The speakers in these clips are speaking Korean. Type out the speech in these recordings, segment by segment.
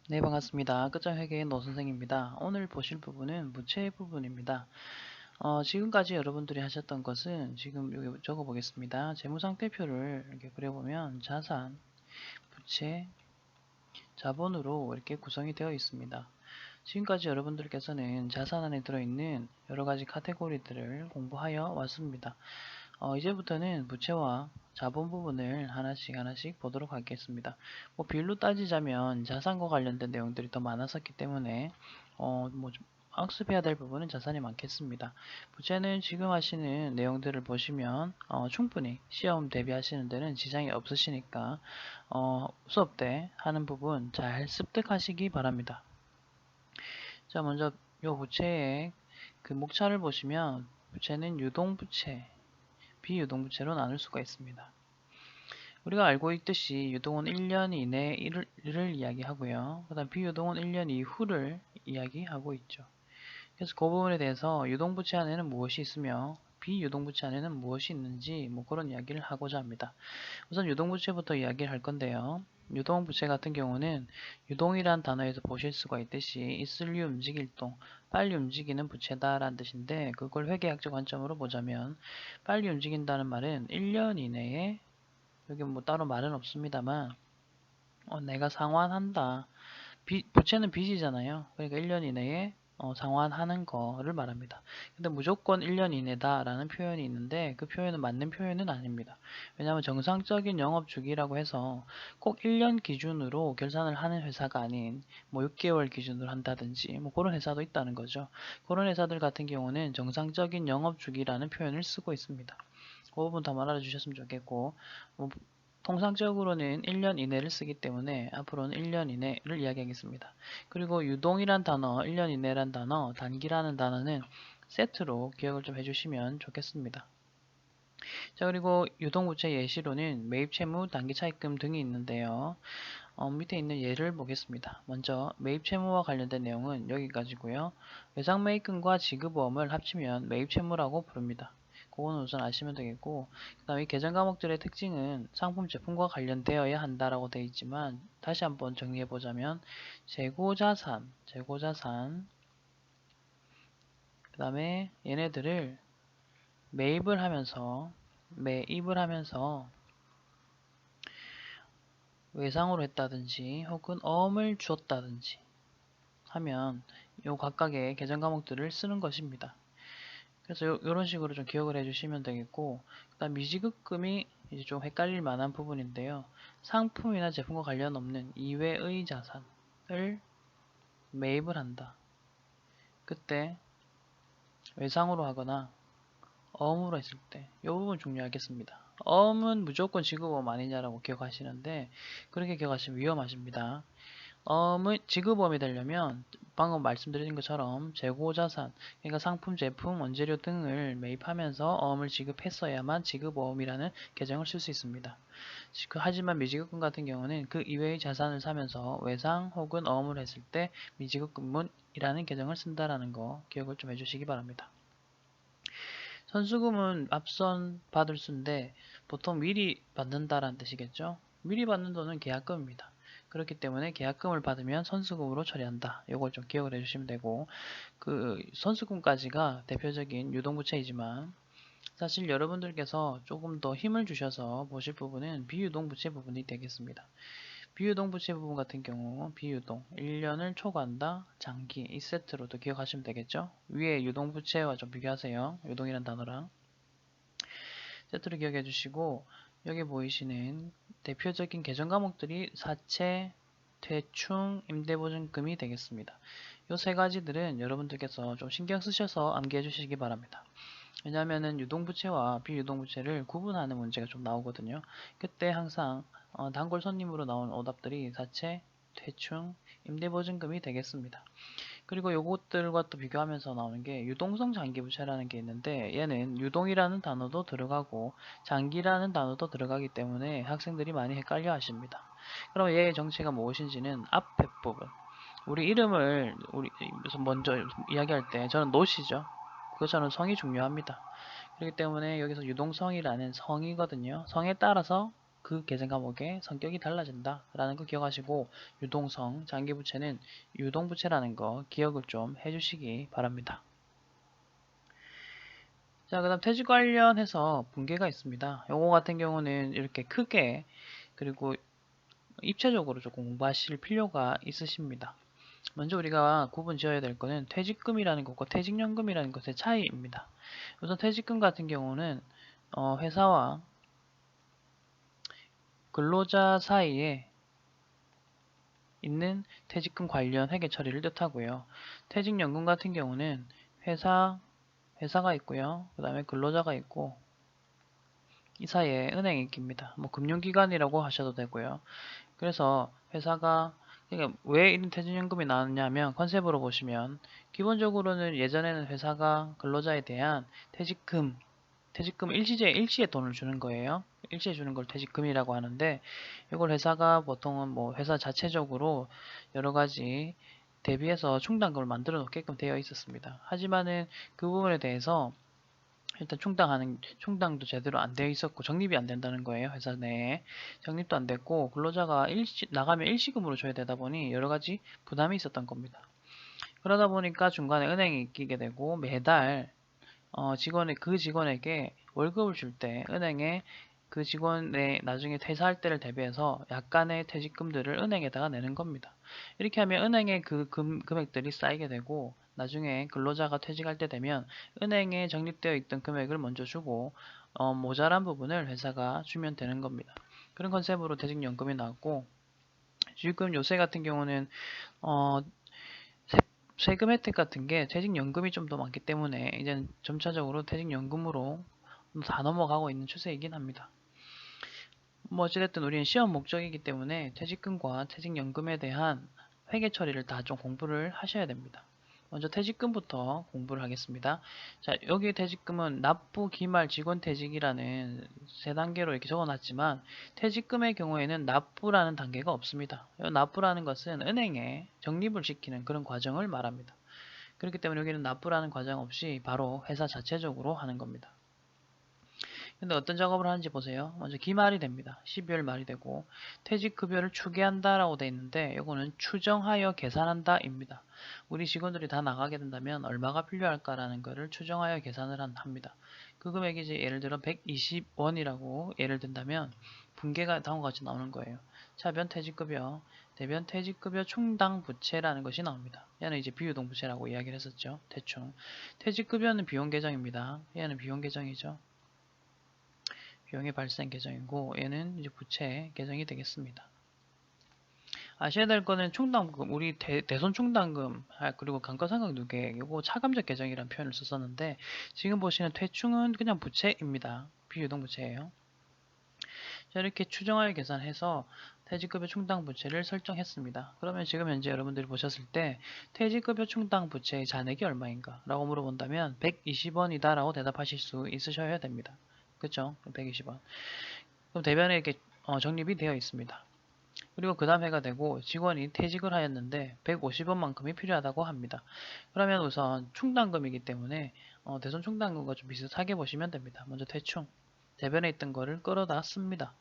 네, 반갑습니다. 끝장회계의 노선생입니다. 오늘 보실 부분은 부채 부분입니다. 지금까지 여러분들이 하셨던 것은 지금 여기 적어 보겠습니다. 재무상태표를 이렇게 그려보면 자산, 부채, 자본으로 이렇게 구성이 되어 있습니다. 지금까지 여러분들께서는 자산 안에 들어있는 여러 가지 카테고리들을 공부하여 왔습니다. 이제부터는 부채와 자본 부분을 하나씩 보도록 하겠습니다. 비율로 따지자면 자산과 관련된 내용들이 더 많았었기 때문에 학습해야 될 부분은 자산이 많겠습니다. 부채는 지금 하시는 내용들을 보시면 충분히 시험 대비하시는 데는 지장이 없으시니까 수업 때 하는 부분 잘 습득하시기 바랍니다. 자, 먼저 요 부채의 그 목차를 보시면 부채는 유동부채, 비유동부채로 나눌 수가 있습니다. 우리가 알고 있듯이 유동은 1년 이내를 이야기하고요. 그 다음 비유동은 1년 이후를 이야기하고 있죠. 그래서 그 부분에 대해서 유동부채 안에는 무엇이 있으며 비유동부채 안에는 무엇이 있는지 그런 이야기를 하고자 합니다. 우선 유동부채부터 이야기를 할 건데요. 유동부채 같은 경우는 유동이란 단어에서 보실 수가 있듯이 있을리 움직일 동, 빨리 움직이는 부채다라는 뜻인데 그걸 회계학적 관점으로 보자면 빨리 움직인다는 말은 1년 이내에 여기 따로 말은 없습니다만 내가 상환한다. 부채는 빚이잖아요. 그러니까 1년 이내에 상환하는 거를 말합니다. 근데 무조건 1년 이내다라는 표현이 있는데 그 표현은 맞는 표현은 아닙니다. 왜냐하면 정상적인 영업 주기라고 해서 꼭 1년 기준으로 결산을 하는 회사가 아닌 6개월 기준으로 한다든지 그런 회사도 있다는 거죠. 그런 회사들 같은 경우는 정상적인 영업 주기라는 표현을 쓰고 있습니다. 그 부분 더 알아주셨으면 좋겠고 통상적으로는 1년 이내를 쓰기 때문에 앞으로는 1년 이내를 이야기하겠습니다. 그리고 유동이란 단어, 1년 이내란 단어, 단기라는 단어는 세트로 기억을 좀 해주시면 좋겠습니다. 자, 그리고 유동부채 예시로는 매입채무, 단기차입금 등이 있는데요. 밑에 있는 예를 보겠습니다. 먼저 매입채무와 관련된 내용은 여기까지고요. 외상매입금과 지급보험을 합치면 매입채무라고 부릅니다. 그거는 우선 아시면 되겠고, 그 다음에 개정 과목들의 특징은 상품 제품과 관련되어야 한다라고 되어 있지만 다시 한번 정리해 보자면 재고자산, 그 다음에 얘네들을 매입을 하면서 외상으로 했다든지 혹은 어음을 주었다든지 하면 요 각각의 개정 과목들을 쓰는 것입니다. 그래서 요런 식으로 좀 기억을 해주시면 되겠고, 그 다음 미지급금이 이제 좀 헷갈릴 만한 부분인데요. 상품이나 제품과 관련 없는 이외의 자산을 매입을 한다. 그때 외상으로 하거나 어음으로 했을 때 이 부분 중요하겠습니다. 어음은 무조건 지급어음 아니냐라고 기억하시는데 그렇게 기억하시면 위험하십니다. 지급보험이 되려면 방금 말씀드린 것처럼 재고자산, 그러니까 상품, 제품, 원재료 등을 매입하면서 어음을 지급했어야만 지급보험이라는 계정을 쓸 수 있습니다. 하지만 미지급금 같은 경우는 그 이외의 자산을 사면서 외상 혹은 어음을 했을 때 미지급금이라는 계정을 쓴다라는 거 기억을 좀 해주시기 바랍니다. 선수금은 앞선 받을 수인데 보통 미리 받는다라는 뜻이겠죠. 미리 받는 돈은 계약금입니다. 그렇기 때문에 계약금을 받으면 선수금으로 처리한다. 이걸 좀 기억을 해주시면 되고, 그 선수금까지가 대표적인 유동부채이지만 사실 여러분들께서 조금 더 힘을 주셔서 보실 부분은 비유동부채 부분이 되겠습니다. 비유동부채 부분 같은 경우 비유동 1년을 초과한다, 장기 이 세트로도 기억하시면 되겠죠. 위에 유동부채와 좀 비교하세요. 유동이란 단어랑 세트로 기억해 주시고 여기 보이시는 대표적인 계정 과목들이 사채, 대충, 임대보증금이 되겠습니다. 이 세 가지들은 여러분들께서 좀 신경 쓰셔서 암기해 주시기 바랍니다. 왜냐하면 유동부채와 비유동부채를 구분하는 문제가 좀 나오거든요. 그때 항상 단골 손님으로 나온 오답들이 사채, 대충, 임대보증금이 되겠습니다. 그리고 요것들과 또 비교하면서 나오는 게 유동성 장기부채라는 게 있는데 얘는 유동이라는 단어도 들어가고 장기라는 단어도 들어가기 때문에 학생들이 많이 헷갈려 하십니다. 그럼 얘의 정체가 무엇인지는 앞에 부분 우리 이름을 우리 먼저 이야기할 때 저는 노시죠. 그것처럼 성이 중요합니다. 그렇기 때문에 여기서 유동성이라는 성이거든요. 성에 따라서 그 계산 과목의 성격이 달라진다 라는 거 기억하시고, 유동성, 장기부채는 유동부채라는 거 기억을 좀 해주시기 바랍니다. 자, 그 다음 퇴직 관련해서 분계가 있습니다. 요거 같은 경우는 이렇게 크게, 그리고 입체적으로 조금 공부하실 필요가 있으십니다. 먼저 우리가 구분 지어야 될 거는 퇴직금이라는 것과 퇴직연금이라는 것의 차이입니다. 우선 퇴직금 같은 경우는 회사와 근로자 사이에 있는 퇴직금 관련 회계 처리를 뜻하고요. 퇴직연금 같은 경우는 회사가 있고요. 그 다음에 근로자가 있고, 이 사이에 은행이 낍니다. 뭐 금융기관이라고 하셔도 되고요. 그래서 회사가, 그러니까 왜 이런 퇴직연금이 나왔냐면 컨셉으로 보시면, 기본적으로는 예전에는 회사가 근로자에 대한 퇴직금 일시에 돈을 주는 거예요. 일시에 주는 걸 퇴직금이라고 하는데, 이걸 회사가 보통은 뭐 회사 자체적으로 여러 가지 대비해서 충당금을 만들어 놓게끔 되어 있었습니다. 하지만은 그 부분에 대해서 일단 충당도 제대로 안 되어 있었고, 적립이 안 된다는 거예요. 회사 내에 적립도 안 됐고, 근로자가 나가면 일시금으로 줘야 되다 보니 여러 가지 부담이 있었던 겁니다. 그러다 보니까 중간에 은행이 끼게 되고, 매달 그 직원에게 월급을 줄 때 은행에 그 직원의 나중에 퇴사할 때를 대비해서 약간의 퇴직금들을 은행에다가 내는 겁니다. 이렇게 하면 은행에 그 금액들이 쌓이게 되고, 나중에 근로자가 퇴직할 때 되면 은행에 적립되어 있던 금액을 먼저 주고, 모자란 부분을 회사가 주면 되는 겁니다. 그런 컨셉으로 퇴직연금이 나왔고, 지금 요새 같은 경우는 어, 세금 혜택 같은 게 퇴직연금이 좀 더 많기 때문에 이제는 점차적으로 퇴직연금으로 다 넘어가고 있는 추세이긴 합니다. 뭐 어찌됐든 우리는 시험 목적이기 때문에 퇴직금과 퇴직연금에 대한 회계 처리를 다 좀 공부를 하셔야 됩니다. 먼저 퇴직금부터 공부를 하겠습니다. 자, 여기 퇴직금은 납부, 기말, 직원퇴직이라는 세 단계로 이렇게 적어놨지만, 퇴직금의 경우에는 납부라는 단계가 없습니다. 납부라는 것은 은행에 적립을 시키는 그런 과정을 말합니다. 그렇기 때문에 여기는 납부라는 과정 없이 바로 회사 자체적으로 하는 겁니다. 근데 어떤 작업을 하는지 보세요. 먼저 기말이 됩니다. 12월 말이 되고, 퇴직급여를 추계한다라고 되어 있는데, 이거는 추정하여 계산한다 입니다. 우리 직원들이 다 나가게 된다면 얼마가 필요할까라는 것을 추정하여 계산을 합니다. 그 금액이 이제 예를 들어 120원이라고 예를 든다면 분계가 다음과 같이 나오는 거예요. 차변 퇴직급여, 대변 퇴직급여 충당 부채라는 것이 나옵니다. 얘는 이제 비유동 부채라고 이야기를 했었죠. 대충. 퇴직급여는 비용 계정입니다. 얘는 비용 계정이죠. 비용의 발생 계정이고, 얘는 이제 부채 계정이 되겠습니다. 아셔야 될 거는 충당금, 우리 대손 충당금, 그리고 감가상각 누계, 이거 차감적 계정이라는 표현을 썼었는데, 지금 보시는 퇴충은 그냥 부채입니다. 비유동 부채예요. 자, 이렇게 추정하여 계산해서 퇴직급여 충당 부채를 설정했습니다. 그러면 지금 현재 여러분들이 보셨을 때 퇴직급여 충당 부채의 잔액이 얼마인가 라고 물어본다면 120원이다 라고 대답하실 수 있으셔야 됩니다. 그쵸? 120원. 그럼 대변에 이렇게 적립이 되어 있습니다. 그리고 그 다음 해가 되고 직원이 퇴직을 하였는데 150원만큼이 필요하다고 합니다. 그러면 우선 충당금이기 때문에 대손 충당금과 좀 비슷하게 보시면 됩니다. 먼저 대충 대변에 있던 거를 끌어다 씁니다.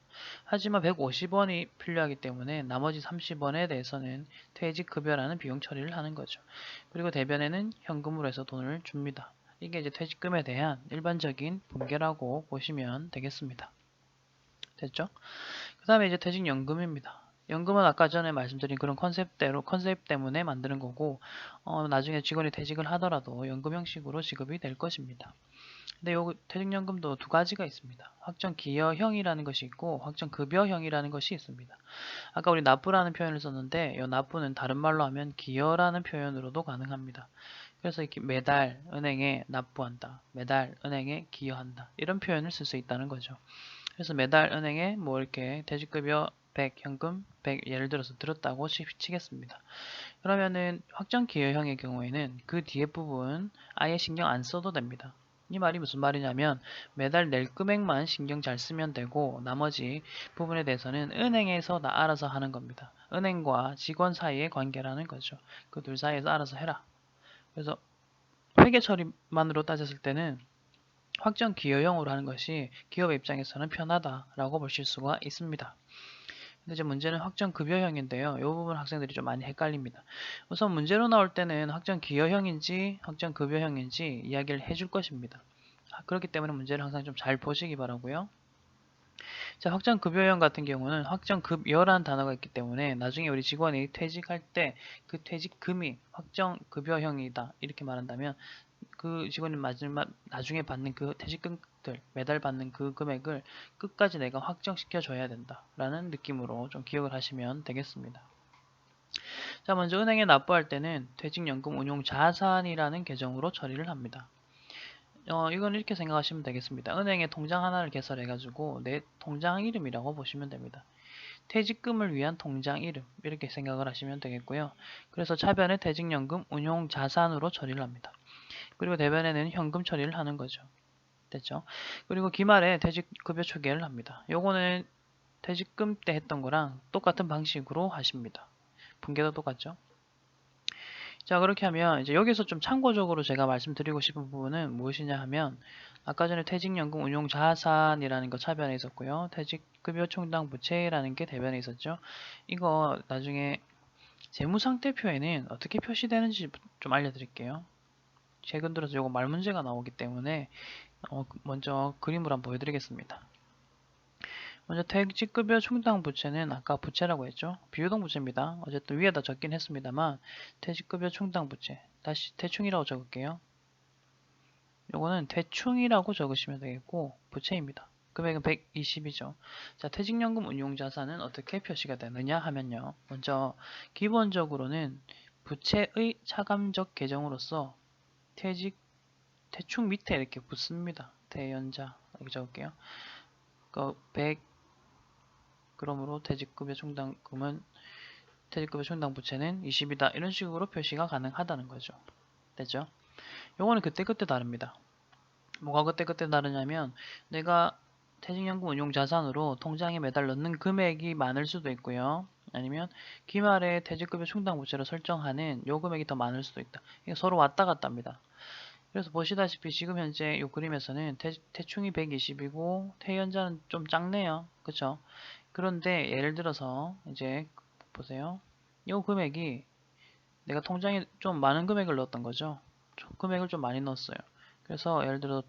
하지만 150원이 필요하기 때문에 나머지 30원에 대해서는 퇴직급여라는 비용 처리를 하는 거죠. 그리고 대변에는 현금으로 해서 돈을 줍니다. 이게 이제 퇴직금에 대한 일반적인 분계라고 보시면 되겠습니다. 됐죠? 그 다음에 이제 퇴직연금입니다. 연금은 아까 전에 말씀드린 그런 컨셉 때문에 만드는 거고, 나중에 직원이 퇴직을 하더라도 연금 형식으로 지급이 될 것입니다. 근데 요 퇴직연금도 두 가지가 있습니다. 확정기여형이라는 것이 있고 확정급여형이라는 것이 있습니다. 아까 우리 납부라는 표현을 썼는데 이 납부는 다른 말로 하면 기여라는 표현으로도 가능합니다. 그래서 이렇게 매달 은행에 납부한다, 매달 은행에 기여한다, 이런 표현을 쓸 수 있다는 거죠. 그래서 매달 은행에 뭐 이렇게 퇴직급여 100, 현금 100 예를 들어서 들었다고 치겠습니다. 그러면은 확정기여형의 경우에는 그 뒤에 부분 아예 신경 안 써도 됩니다. 이 말이 무슨 말이냐면 매달 낼 금액만 신경 잘 쓰면 되고 나머지 부분에 대해서는 은행에서 다 알아서 하는 겁니다. 은행과 직원 사이의 관계라는 거죠. 그 둘 사이에서 알아서 해라. 그래서 회계 처리만으로 따졌을 때는 확정 기여형으로 하는 것이 기업의 입장에서는 편하다라고 보실 수가 있습니다. 근데 이제 문제는 확정 급여형인데요. 이 부분 학생들이 좀 많이 헷갈립니다. 우선 문제로 나올 때는 확정 기여형인지 확정 급여형인지 이야기를 해줄 것입니다. 그렇기 때문에 문제를 항상 좀 잘 보시기 바라고요. 자, 확정 급여형 같은 경우는 확정 급여라는 단어가 있기 때문에 나중에 우리 직원이 퇴직할 때 그 퇴직금이 확정 급여형이다 이렇게 말한다면 그 직원이 마지막 나중에 받는 그 퇴직금들 매달 받는 그 금액을 끝까지 내가 확정시켜 줘야 된다 라는 느낌으로 좀 기억을 하시면 되겠습니다. 자, 먼저 은행에 납부할 때는 퇴직연금 운용 자산이라는 계정으로 처리를 합니다. 이건 이렇게 생각하시면 되겠습니다. 은행에 통장 하나를 개설해 가지고 내 통장 이름이라고 보시면 됩니다. 퇴직금을 위한 통장 이름 이렇게 생각을 하시면 되겠고요. 그래서 차변에 퇴직연금 운용 자산으로 처리를 합니다. 그리고 대변에는 현금 처리를 하는 거죠. 됐죠? 그리고 기말에 퇴직급여 초기화를 합니다. 요거는 퇴직금 때 했던 거랑 똑같은 방식으로 하십니다. 분계도 똑같죠? 자, 그렇게 하면 이제 여기서 좀 참고적으로 제가 말씀드리고 싶은 부분은 무엇이냐 하면 아까 전에 퇴직연금 운용 자산이라는 거 차변에 있었고요. 퇴직급여 충당 부채라는 게 대변에 있었죠. 이거 나중에 재무상태표에는 어떻게 표시되는지 좀 알려드릴게요. 최근 들어서 이거 말 문제가 나오기 때문에 먼저 그림으로 한번 보여드리겠습니다. 먼저 퇴직급여 충당 부채는 아까 부채라고 했죠. 비유동 부채입니다. 어쨌든 위에다 적긴 했습니다만 퇴직급여 충당 부채 다시 대충이라고 적을게요. 요거는 대충이라고 적으시면 되겠고 부채입니다. 금액은 120이죠. 자, 퇴직연금 운용자산은 어떻게 표시가 되느냐 하면요. 먼저 기본적으로는 부채의 차감적 계정으로서 대충 밑에 이렇게 붙습니다. 대연자 이렇게 적을게요. 100 그러므로 퇴직급여 충당 부채는 20이다. 이런 식으로 표시가 가능하다는 거죠. 됐죠? 요거는 그때그때 다릅니다. 뭐가 그때그때 다르냐면 내가 퇴직연금 운용 자산으로 통장에 매달 넣는 금액이 많을 수도 있고요. 아니면 기말에 퇴직급여 충당 부채로 설정하는 요 금액이 더 많을 수도 있다. 이게 서로 왔다 갔다 합니다. 그래서 보시다시피 지금 현재 이 그림에서는 대충이 120이고 퇴연자는 좀 작네요. 그쵸? 그런데 예를 들어서 이제 보세요. 이 금액이 내가 통장에 좀 많은 금액을 넣었던 거죠. 금액을 좀 많이 넣었어요. 그래서 예를 들어서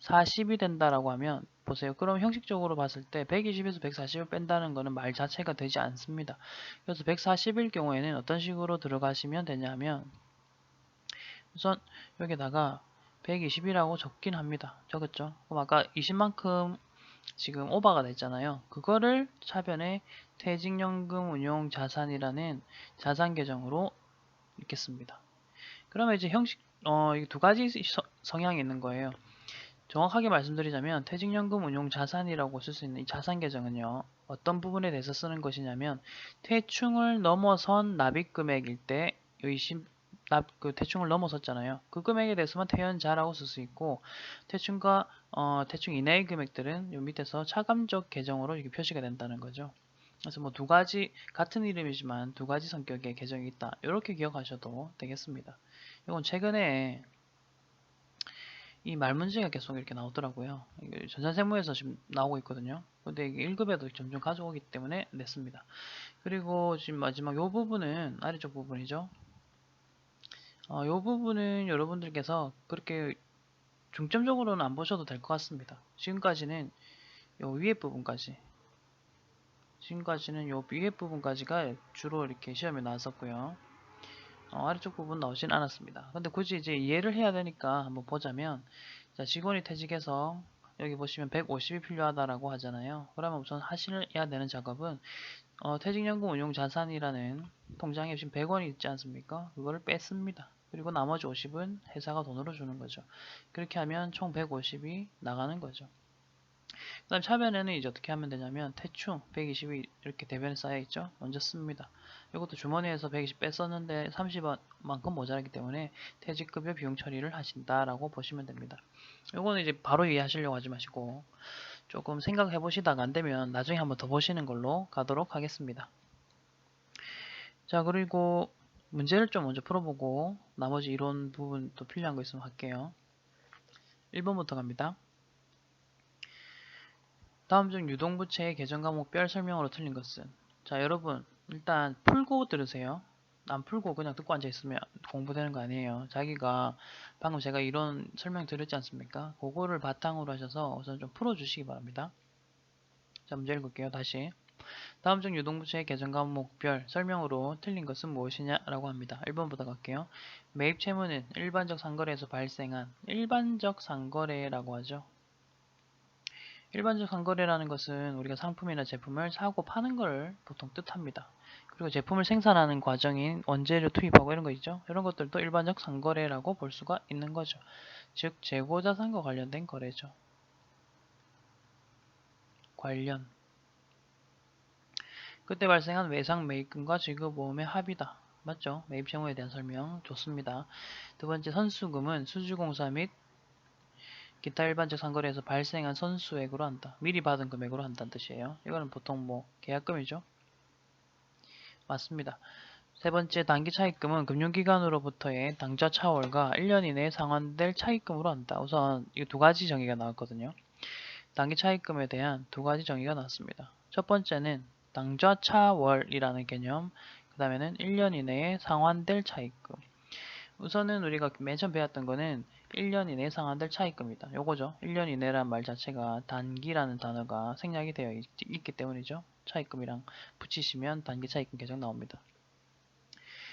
140이 된다라고 하면 보세요. 그럼 형식적으로 봤을 때 120에서 140을 뺀다는 거는 말 자체가 되지 않습니다. 그래서 140일 경우에는 어떤 식으로 들어가시면 되냐면 우선 여기다가 120이라고 적긴 합니다. 적었죠? 그럼 아까 20만큼 지금 오버가 됐잖아요. 그거를 차변에 퇴직연금 운용 자산이라는 자산 계정으로 읽겠습니다. 그러면 이제 형식 이게 두 가지 성향이 있는 거예요. 정확하게 말씀드리자면 퇴직연금 운용 자산이라고 쓸 수 있는 이 자산 계정은요. 어떤 부분에 대해서 쓰는 것이냐면 퇴충을 넘어선 납입 금액일 때 그 대충을 넘어섰잖아요. 그 금액에 대해서만 퇴연자라고 쓸 수 있고 대충과 대충 이내의 금액들은 요 밑에서 차감적 계정으로 이렇게 표시가 된다는 거죠. 그래서 뭐 두 가지 같은 이름이지만 두 가지 성격의 계정이 있다. 이렇게 기억하셔도 되겠습니다. 이건 최근에 이 말문제가 계속 이렇게 나오더라고요. 전산세무에서 지금 나오고 있거든요. 근데 이게 1급에도 점점 가져오기 때문에 냈습니다. 그리고 지금 마지막 요 부분은 아래쪽 부분이죠. 요 부분은 여러분들께서 그렇게 중점적으로는 안 보셔도 될 것 같습니다. 지금까지는 요 위에 부분까지 지금까지는 요 위에 부분까지가 주로 이렇게 시험에 나왔었고요. 아래쪽 부분 나오진 않았습니다. 근데 굳이 이제 이해를 해야 되니까 한번 보자면 자, 직원이 퇴직해서 여기 보시면 150이 필요하다라고 하잖아요. 그러면 우선 하셔야 되는 작업은 퇴직연금 운용 자산이라는 통장에 지금 100원이 있지 않습니까? 그거를 뺐습니다. 그리고 나머지 50은 회사가 돈으로 주는 거죠. 그렇게 하면 총 150이 나가는 거죠. 그 다음 차변에는 이제 어떻게 하면 되냐면 대충 120이 이렇게 대변에 쌓여 있죠. 먼저 씁니다. 이것도 주머니에서 120 뺐었는데 30원만큼 모자라기 때문에 퇴직급여 비용 처리를 하신다라고 보시면 됩니다. 이거는 이제 바로 이해하시려고 하지 마시고 조금 생각해 보시다가 안 되면 나중에 한번 더 보시는 걸로 가도록 하겠습니다. 자, 그리고 문제를 좀 먼저 풀어보고 나머지 이론 부분 또 필요한 거 있으면 할게요. 1번부터 갑니다. 다음 중 유동부채의 계정 과목별 설명으로 틀린 것은? 자, 여러분 일단 풀고 들으세요. 안 풀고 그냥 듣고 앉아있으면 공부되는 거 아니에요. 자기가 방금 제가 이런 설명 드렸지 않습니까? 그거를 바탕으로 하셔서 우선 좀 풀어주시기 바랍니다. 자, 문제 읽을게요. 다시. 다음 중 유동부채의 계정 과목별 설명으로 틀린 것은 무엇이냐? 라고 합니다. 1번부터 갈게요. 매입 채무는 일반적 상거래에서 발생한 일반적 상거래라고 하죠. 일반적 상거래라는 것은 우리가 상품이나 제품을 사고 파는 걸 보통 뜻합니다. 그리고 제품을 생산하는 과정인 원재료 투입하고 이런 거 있죠. 이런 것들도 일반적 상거래라고 볼 수가 있는 거죠. 즉 재고자산과 관련된 거래죠. 관련. 그때 발생한 외상 매입금과 지급보험의 합이다. 맞죠? 매입 채무에 대한 설명 좋습니다. 두 번째, 선수금은 수주공사 및 기타 일반적 상거래에서 발생한 선수액으로 한다. 미리 받은 금액으로 한다는 뜻이에요. 이거는 보통 뭐 계약금이죠. 맞습니다. 세 번째, 단기 차입금은 금융기관으로부터의 당좌 차월과 1년 이내에 상환될 차입금으로 한다. 우선 이 두 가지 정의가 나왔거든요. 단기 차입금에 대한 두 가지 정의가 나왔습니다. 첫 번째는 당좌 차월이라는 개념, 그 다음에는 1년 이내에 상환될 차입금. 우선은 우리가 맨 처음 배웠던 거는 1년 이내에 상환될 차입금이다. 요거죠. 1년 이내란 말 자체가 단기라는 단어가 생략이 되어 있기 때문이죠. 차입금이랑 붙이시면 단기 차입금 계정 나옵니다.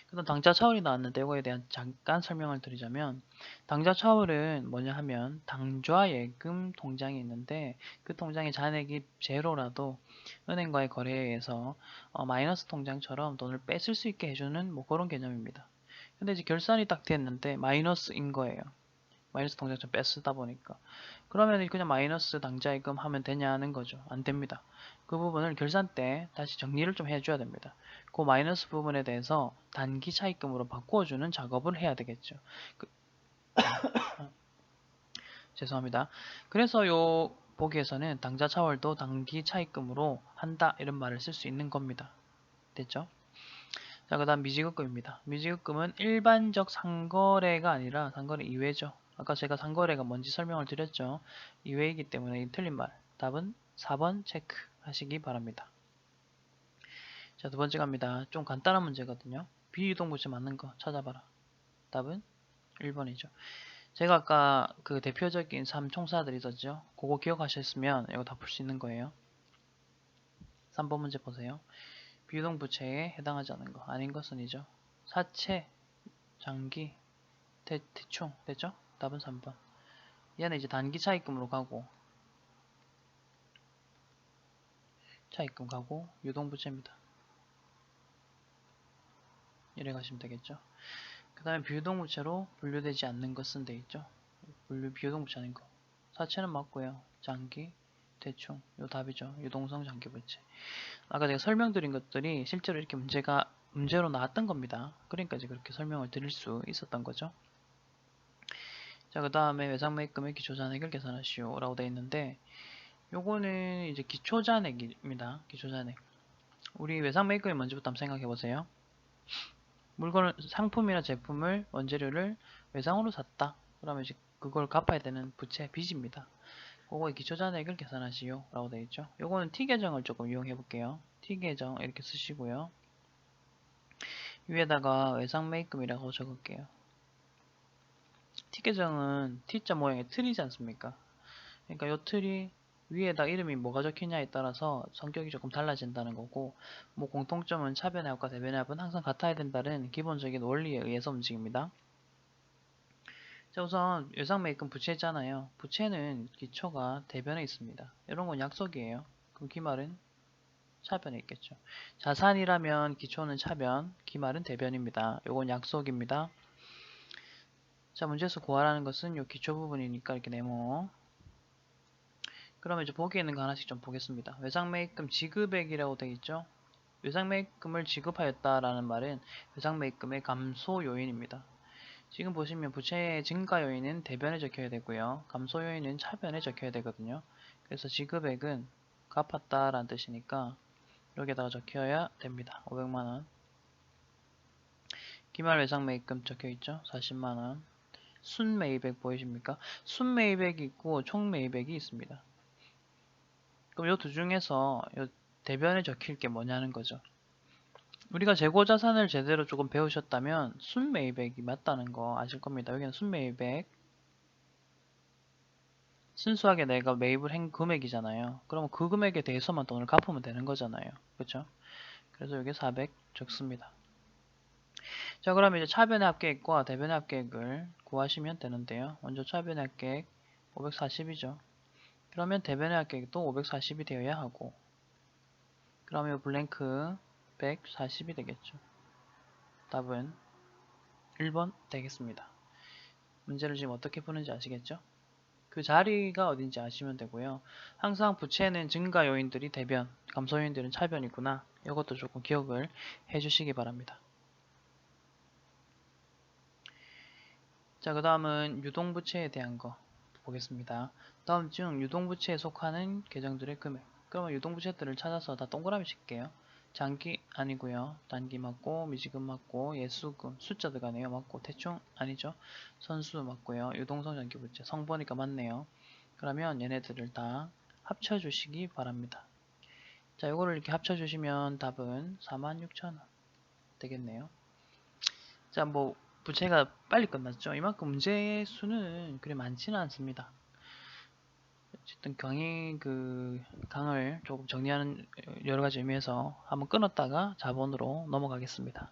그다음 당좌 차월이 나왔는데 이거에 대한 잠깐 설명을 드리자면, 당좌 차월은 뭐냐 하면 당좌 예금 통장이 있는데 그 통장의 잔액이 제로라도 은행과의 거래에 의해서 마이너스 통장처럼 돈을 뺏을 수 있게 해주는 뭐 그런 개념입니다. 근데 이제 결산이 딱 됐는데 마이너스인 거예요. 마이너스 통장 좀 뺏쓰다 보니까. 그러면 그냥 마이너스 당좌예금 하면 되냐는 거죠. 안 됩니다. 그 부분을 결산 때 다시 정리를 좀 해줘야 됩니다. 그 마이너스 부분에 대해서 단기 차입금으로 바꿔주는 작업을 해야 되겠죠. 죄송합니다. 그래서 요 보기에서는 당좌 차월도 단기 차입금으로 한다 이런 말을 쓸 수 있는 겁니다. 됐죠? 자, 그 다음 미지급금입니다. 미지급금은 일반적 상거래가 아니라 상거래 이외죠. 아까 제가 상거래가 뭔지 설명을 드렸죠. 이외이기 때문에 이 틀린 말. 답은 4번 체크 하시기 바랍니다. 자, 두 번째 갑니다. 좀 간단한 문제거든요. 비유동부채 맞는 거 찾아봐라. 답은 1번이죠. 제가 아까 그 대표적인 3총사들 있었죠. 그거 기억하셨으면 이거 다 풀 수 있는 거예요. 3번 문제 보세요. 비유동부채에 해당하지 않은 거. 아닌 것은이죠. 사채, 장기, 대충 됐죠? 답은 3번. 얘는 이제 단기 차입금으로 가고 차입금 가고 유동부채입니다. 이래 가시면 되겠죠? 그 다음에 비유동부채로 분류되지 않는 것은 돼 있죠? 비유동부채 아닌 거. 사채는 맞고요. 장기, 대충 요 답이죠. 유동성 장기부채. 아까 제가 설명드린 것들이 실제로 이렇게 문제로 나왔던 겁니다. 그러니까 이제 그렇게 설명을 드릴 수 있었던 거죠. 자, 그 다음에 외상매입금의 기초잔액을 계산하시오 라고 되어 있는데, 요거는 이제 기초잔액입니다. 기초잔액. 우리 외상매입금이 뭔지부터 한번 생각해 보세요. 물건을, 상품이나 제품을, 원재료를 외상으로 샀다. 그러면 이제 그걸 갚아야 되는 부채, 빚입니다. 그거의 기초잔액을 계산하시오 라고 되어 있죠. 요거는 T계정을 조금 이용해 볼게요. T계정 이렇게 쓰시고요. 위에다가 외상매입금이라고 적을게요. T계정은 T자 모양의 틀이지 않습니까? 그러니까 요 틀이 위에다 이름이 뭐가 적히냐에 따라서 성격이 조금 달라진다는 거고, 뭐 공통점은 차변합과 대변합은 항상 같아야 된다는 기본적인 원리에 의해서 움직입니다. 자, 우선 외상매입금 부채잖아요. 부채는 기초가 대변에 있습니다. 이런 건 약속이에요. 그럼 기말은 차변에 있겠죠. 자산이라면 기초는 차변, 기말은 대변입니다. 요건 약속입니다. 자, 문제에서 구하라는 것은 요 기초 부분이니까 이렇게 네모. 그러면 이제 보기에 있는 거 하나씩 좀 보겠습니다. 외상매입금 지급액이라고 되어 있죠. 외상매입금을 지급하였다라는 말은 외상매입금의 감소 요인입니다. 지금 보시면 부채의 증가 요인은 대변에 적혀야 되고요. 감소 요인은 차변에 적혀야 되거든요. 그래서 지급액은 갚았다라는 뜻이니까 여기에다가 적혀야 됩니다. 500만원. 기말 외상매입금 적혀있죠. 40만원. 순매입액 보이십니까? 순매입액이 있고 총매입액이 있습니다. 그럼 이 두 중에서 요 대변에 적힐 게 뭐냐는 거죠. 우리가 재고자산을 제대로 조금 배우셨다면 순매입액이 맞다는 거 아실 겁니다. 여기는 순매입액, 순수하게 내가 매입을 한 금액이잖아요. 그러면 그 금액에 대해서만 돈을 갚으면 되는 거잖아요. 그렇죠? 그래서 여기 400 적습니다. 자, 그럼 이제 차변의 합계액과 대변의 합계액을 구하시면 되는데요. 먼저 차변의 합계액 540이죠. 그러면 대변의 합계액도 540이 되어야 하고, 그러면 블랭크 140이 되겠죠. 답은 1번 되겠습니다. 문제를 지금 어떻게 푸는지 아시겠죠? 그 자리가 어딘지 아시면 되고요. 항상 부채는 증가 요인들이 대변, 감소 요인들은 차변이구나. 이것도 조금 기억을 해주시기 바랍니다. 자, 그 다음은 유동부채에 대한 거 보겠습니다. 다음 중 유동부채에 속하는 계정들의 금액. 그러면 유동부채들을 찾아서 다 동그라미 칠게요. 장기 아니고요. 단기 맞고, 미지금 맞고, 예수금 숫자 들어가네요. 맞고, 대충 아니죠. 선수 맞고요. 유동성 장기부채 성보니까 맞네요. 그러면 얘네들을 다 합쳐주시기 바랍니다. 자, 이거를 이렇게 합쳐주시면 답은 46,000원 되겠네요. 자, 뭐 부채가 빨리 끝났죠. 이만큼 문제의 수는 그리 많지는 않습니다. 어쨌든 강을 조금 정리하는 여러 가지 의미에서 한번 끊었다가 자본으로 넘어가겠습니다.